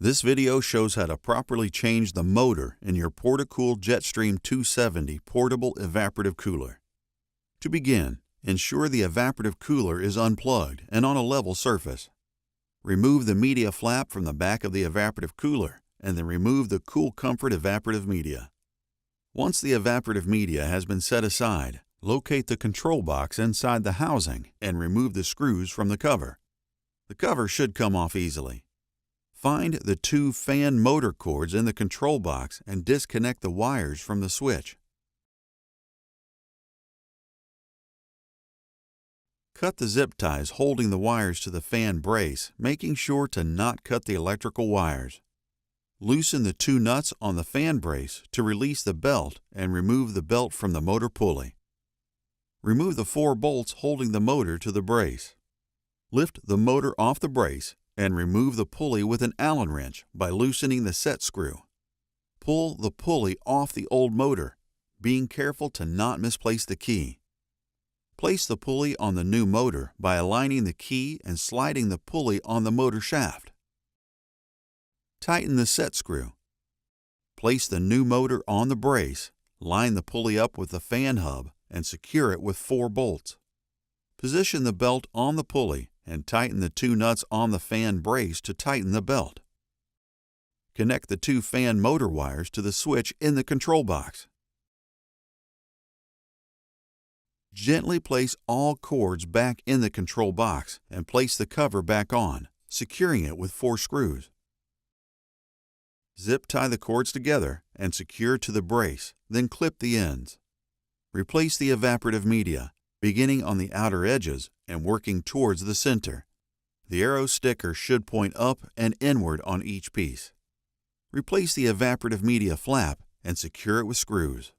This video shows how to properly change the motor in your Portacool Jetstream 270 portable evaporative cooler. To begin, ensure the evaporative cooler is unplugged and on a level surface. Remove the media flap from the back of the evaporative cooler and then remove the Cool Comfort evaporative media. Once the evaporative media has been set aside, locate the control box inside the housing and remove the screws from the cover. The cover should come off easily. Find the two fan motor cords in the control box and disconnect the wires from the switch. Cut the zip ties holding the wires to the fan brace, making sure to not cut the electrical wires. Loosen the two nuts on the fan brace to release the belt and remove the belt from the motor pulley. Remove the 4 bolts holding the motor to the brace. Lift the motor off the brace and remove the pulley with an Allen wrench by loosening the set screw. Pull the pulley off the old motor, being careful to not misplace the key. Place the pulley on the new motor by aligning the key and sliding the pulley on the motor shaft. Tighten the set screw. Place the new motor on the brace, line the pulley up with the fan hub, and secure it with 4 bolts. Position the belt on the pulley and tighten the 2 nuts on the fan brace to tighten the belt. Connect the 2 fan motor wires to the switch in the control box. Gently place all cords back in the control box and place the cover back on, securing it with 4 screws. Zip tie the cords together and secure to the brace, then clip the ends. Replace the evaporative media, beginning on the outer edges and working towards the center. The arrow sticker should point up and inward on each piece. Replace the evaporative media flap and secure it with screws.